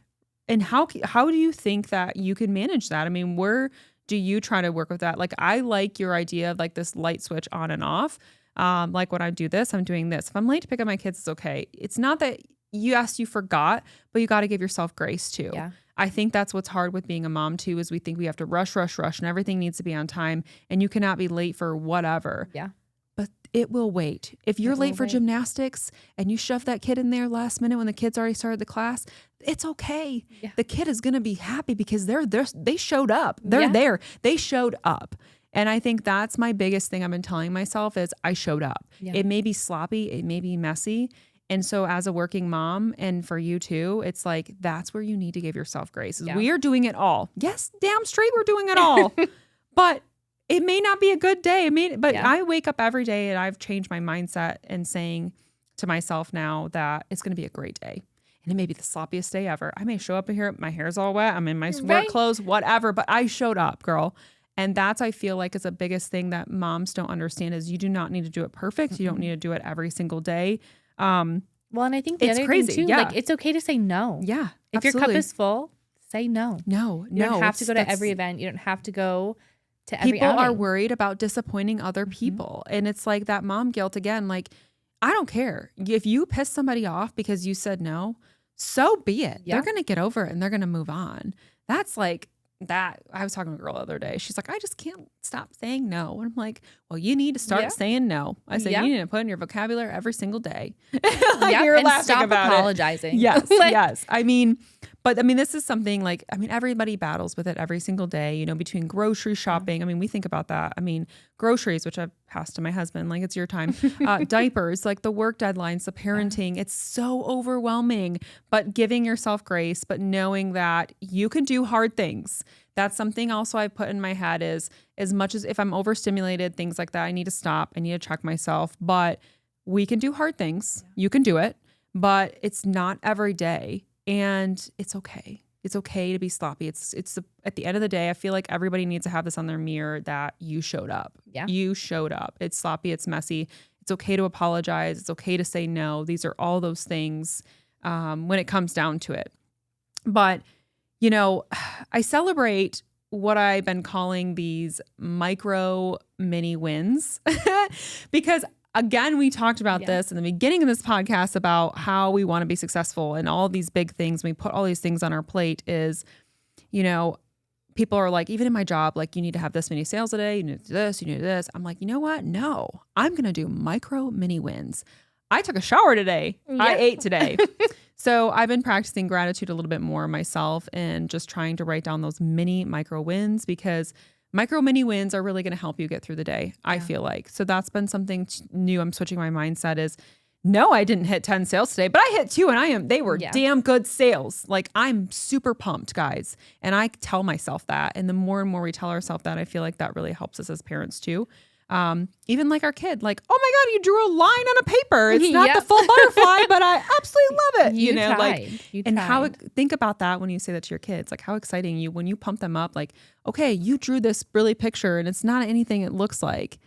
And how do you think that you can manage that? I mean, where do you try to work with that? Like, I like your idea of like this light switch on and off. Like when I do this, I'm doing this. If I'm late to pick up my kids, it's okay. It's not that you forgot, but you got to give yourself grace too. Yeah. I think that's what's hard with being a mom too, is we think we have to rush, and everything needs to be on time and you cannot be late for whatever. Yeah. But it will wait. If you're late for gymnastics and you shove that kid in there last minute when the kids already started the class, it's okay. Yeah. The kid is going to be happy because they showed up. They're there. They showed up. And I think that's my biggest thing I've been telling myself is I showed up. Yeah. It may be sloppy. It may be messy. And so as a working mom, and for you too, it's like, that's where you need to give yourself grace. Yeah. We are doing it all. Yes, damn straight we're doing it all. But it may not be a good day. I wake up every day and I've changed my mindset and saying to myself now that it's going to be a great day. And it may be the sloppiest day ever. I may show up in here, my hair's all wet, I'm in my work clothes, whatever, but I showed up, girl. And that's, I feel like, is the biggest thing that moms don't understand is you do not need to do it perfect. You don't need to do it every single day. Well, and I think the other thing too, like it's okay to say no. Yeah. If your cup is full, say no. No. You don't have to go to every event. You don't have to go to every outing. People are worried about disappointing other people. And it's like that mom guilt again. Like, I don't care. If you piss somebody off because you said no, so be it. Yeah. They're going to get over it and they're going to move on. That's like, that I was talking to a girl the other day. She's like, I just can't stop saying no. And I'm like, well, you need to start saying no. I said, you need to put in your vocabulary every single day. You're and laughing stop about apologizing. It. Yes, yes. I mean, this is something like, everybody battles with it every single day, between grocery shopping. I mean, we think about that. I mean, groceries, which I've passed to my husband, like it's your time, diapers, like the work deadlines, the parenting, it's so overwhelming, but giving yourself grace, but knowing that you can do hard things. That's something also I've put in my head is as much as if I'm overstimulated, things like that, I need to stop. I need to check myself, but we can do hard things. Yeah. You can do it, but it's not every day. And it's okay. It's okay to be sloppy. At the end of the day, I feel like everybody needs to have this on their mirror that you showed up. Yeah. You showed up. It's sloppy. It's messy. It's okay to apologize. It's okay to say no. These are all those things when it comes down to it. But, I celebrate what I've been calling these micro mini wins because again, we talked about this in the beginning of this podcast about how we want to be successful and all these big things. We put all these things on our plate is, people are like, even in my job, like you need to have this many sales a day. You need to do this, you need to do this. I'm like, you know what? No, I'm going to do micro mini wins. I took a shower today. Yeah. I ate today. So I've been practicing gratitude a little bit more myself and just trying to write down those micro wins because micro mini wins are really going to help you get through the day. I feel like. So that's been something new. I'm switching my mindset is no, I didn't hit 10 sales today, but I hit 2 and they were Yeah. damn good sales. Like I'm super pumped, guys. And I tell myself that. And the more and more we tell ourselves that, I feel like that really helps us as parents too. Even like our kid, like, oh my God, you drew a line on a paper. It's not Yep. the full butterfly, but I absolutely love it. You know, like, tried. You and how, tried. think about that when you say that to your kids, like how exciting when you pump them up, like, okay, you drew this really picture and it's not anything it looks like,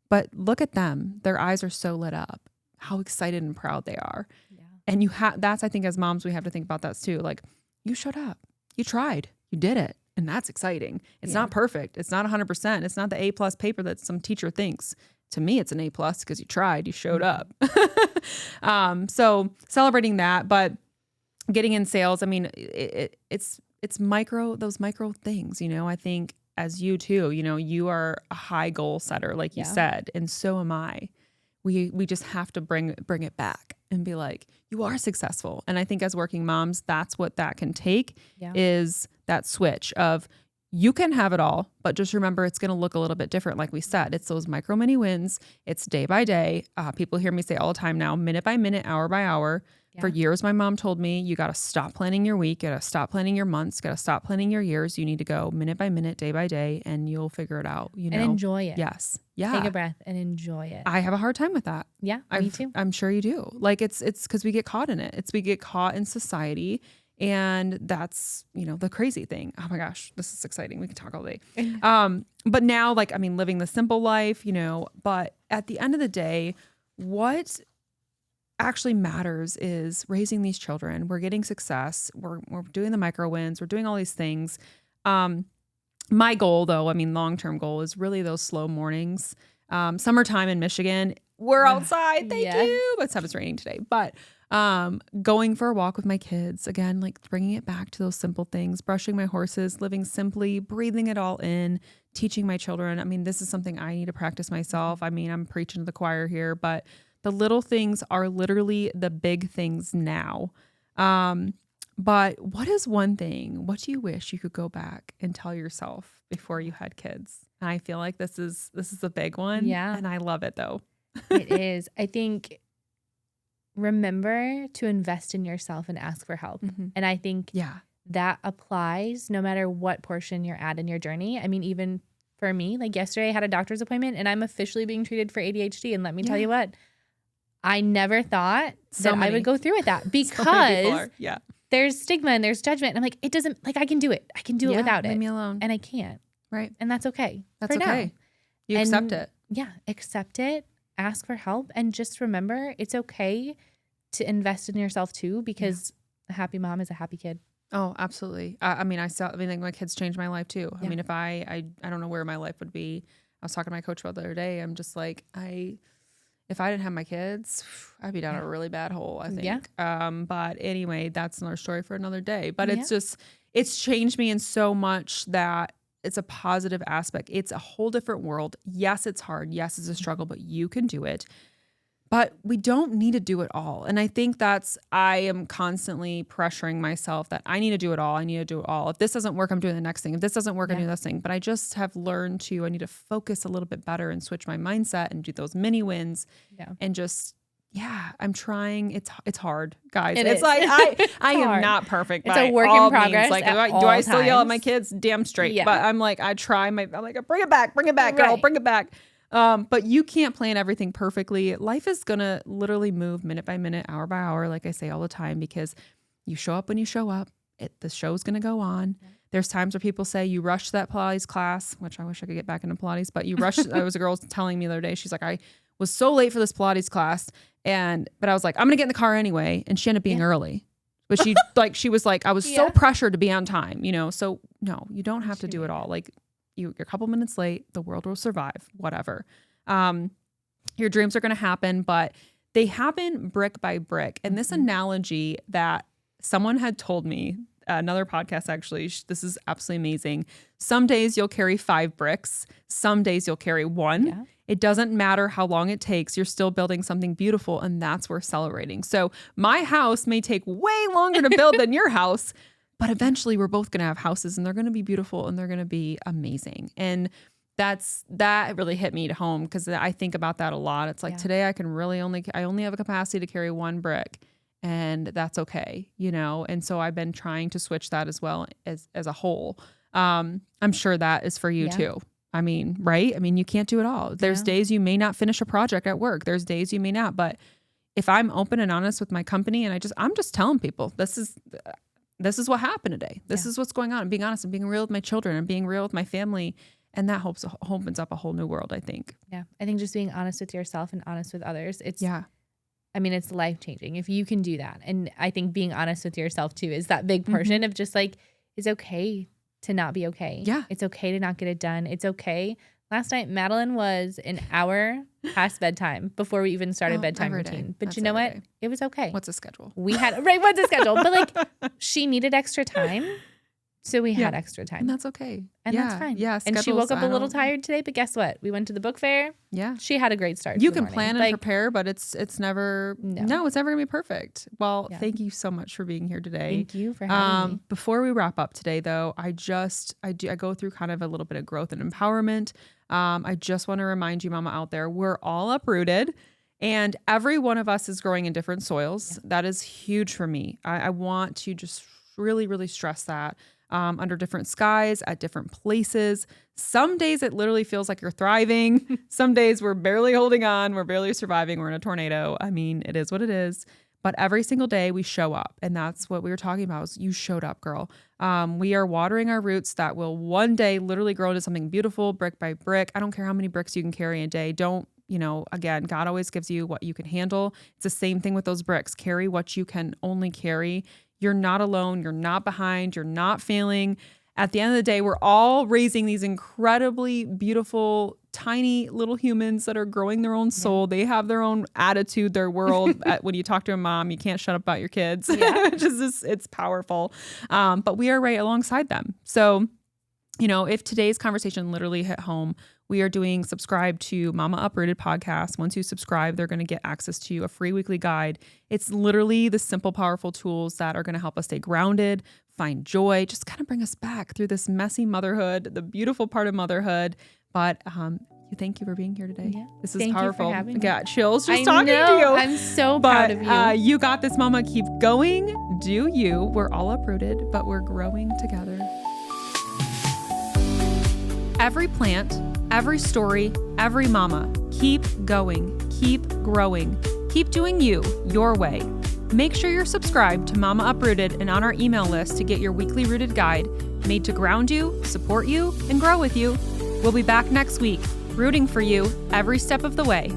but look at them. Their eyes are so lit up, how excited and proud they are. Yeah. And that's, I think as moms, we have to think about that too. Like you showed up, you tried, you did it. And that's exciting. It's not perfect. It's not 100%. It's not the A+ paper that some teacher thinks. To me, it's an A+ because you tried, you showed up. So celebrating that, but getting in sales, I mean, it's those micro things, I think as you too, you are a high goal setter, like you said, and so am I. We just have to bring it back and be like, you are successful. And I think as working moms, that's what that can take is that switch of you can have it all, but just remember it's going to look a little bit different. Like we said, it's those micro mini wins. It's day by day. People hear me say all the time now, minute by minute, hour by hour. For years, my mom told me, you got to stop planning your week, got to stop planning your months, got to stop planning your years. You need to go minute by minute, day by day, and you'll figure it out. And enjoy it. Yes. Yeah. Take a breath and enjoy it. I have a hard time with that. Yeah, me too. I'm sure you do. Like it's because we get caught in it. We get caught in society. And that's, the crazy thing. Oh my gosh, this is exciting. We can talk all day. But now, living the simple life, but at the end of the day, what actually matters is raising these children. We're getting success. We're doing the micro wins. We're doing all these things. My goal though, long-term goal is really those slow mornings. Summertime in Michigan, we're outside. Thank you. Except it's raining today, but going for a walk with my kids again, like bringing it back to those simple things, brushing my horses, living simply, breathing it all in, teaching my children. This is something I need to practice myself. I'm preaching to the choir here, but the little things are literally the big things now. But what is one thing, what do you wish you could go back and tell yourself before you had kids? And I feel like this is a big one. Yeah. And I love it though. It is. I think remember to invest in yourself and ask for help. Mm-hmm. And I think that applies no matter what portion you're at in your journey. Even for me, like yesterday I had a doctor's appointment and I'm officially being treated for ADHD. And let me tell you what, I never thought I would go through with that because there's stigma and there's judgment. And I'm like, it doesn't, I can do it. I can do it without it. Leave me alone. And I can't. Right. And that's okay. That's for okay. Now. You accept it. Yeah. Accept it. Ask for help. And just remember, it's okay to invest in yourself too, because a happy mom is a happy kid. Oh, absolutely. My kids changed my life too. Yeah. If I don't know where my life would be. I was talking to my coach about the other day. I'm just like, if I didn't have my kids, I'd be down a really bad hole, I think. Yeah. But anyway, that's another story for another day. But it's changed me in so much that it's a positive aspect. It's a whole different world. Yes, it's hard. Yes, it's a struggle, but you can do it. But we don't need to do it all. And I think I am constantly pressuring myself that I need to do it all. I need to do it all. If this doesn't work, I'm doing the next thing. If this doesn't work, I'm doing this thing. But I just have learned I need to focus a little bit better and switch my mindset and do those mini wins. Yeah. And just, I'm trying. It's hard, guys. It's like, I am not perfect. It's a work in progress. Like, do I still yell at my kids? Damn straight. Yeah. But I'm like, I try I'm like, bring it back, girl, bring it back. But you can't plan everything perfectly. Life is going to literally move minute by minute, hour by hour, like I say all the time, because you show up when you show up. The show's going to go on. Yeah. There's times where people say you rushed that Pilates class, which I wish I could get back into Pilates, but you rushed. There was a girl telling me the other day, she's like, I was so late for this Pilates class. But I was like, I'm going to get in the car anyway. And she ended up being early. But she was like, I was so pressured to be on time, So no, you don't have to do it all. Like, you're a couple minutes late, the world will survive, whatever. Your dreams are going to happen, but they happen brick by brick. And this analogy that someone had told me, another podcast actually, this is absolutely amazing. Some days you'll carry 5 bricks. Some days you'll carry 1. Yeah. It doesn't matter how long it takes. You're still building something beautiful, and that's worth celebrating. So my house may take way longer to build than your house, but eventually we're both going to have houses and they're going to be beautiful and they're going to be amazing. And that really hit me at home because I think about that a lot. It's like today I only have a capacity to carry 1 brick, and that's okay, And so I've been trying to switch that as well as a whole. I'm sure that is for you too. I mean, right? I mean, you can't do it all. There's days you may not finish a project at work. There's days you may not, but if I'm open and honest with my company and I'm just telling people this is what happened today. This is what's going on. I'm being honest and being real with my children and being real with my family. And that opens up a whole new world, I think. Yeah. I think just being honest with yourself and honest with others, it's life-changing if you can do that. And I think being honest with yourself too is that big portion of just like, it's okay to not be okay. Yeah. It's okay to not get it done. It's okay. Last night, Madeline was an hour past bedtime before we even started bedtime routine. But you know what? It was okay. What's the schedule? What's the schedule? But like, she needed extra time. So we had extra time. And that's okay. And that's fine. Yeah. And she woke up a little tired today, but guess what? We went to the book fair. Yeah. She had a great start. You can plan and prepare, but it's never, it's never gonna be perfect. Well, thank you so much for being here today. Thank you for having me. Before we wrap up today though, I go through kind of a little bit of growth and empowerment. I just want to remind you, mama out there, we're all uprooted. And every one of us is growing in different soils. Yeah. That is huge for me. I want to just really, really stress that. Under different skies, at different places. Some days it literally feels like you're thriving. Some days we're barely holding on. We're barely surviving. We're in a tornado. I mean, it is what it is. But every single day we show up. And that's what we were talking about is you showed up, girl. We are watering our roots that will one day literally grow into something beautiful, brick by brick. I don't care how many bricks you can carry a day. Again, God always gives you what you can handle. It's the same thing with those bricks. Carry what you can only carry. You're not alone. You're not behind. You're not failing. At the end of the day, we're all raising these incredibly beautiful, tiny little humans that are growing their own soul. They have their own attitude, their world. When you talk to a mom, you can't shut up about your kids. Yeah. It's powerful. But we are right alongside them. So, if today's conversation literally hit home, we are doing subscribe to Mama Uprooted podcast. Once you subscribe, they're going to get access to a free weekly guide. It's literally the simple, powerful tools that are going to help us stay grounded, find joy, just kind of bring us back through this messy motherhood, the beautiful part of motherhood. But thank you for being here today. Yeah. This is powerful. I got chills just talking to you. I'm so proud of you. You got this, mama. Keep going. Do you. We're all uprooted, but we're growing together. Every plant, every story, every mama. Keep going. Keep growing. Keep doing you, your way. Make sure you're subscribed to Mama Uprooted and on our email list to get your weekly rooted guide made to ground you, support you, and grow with you. We'll be back next week, rooting for you every step of the way.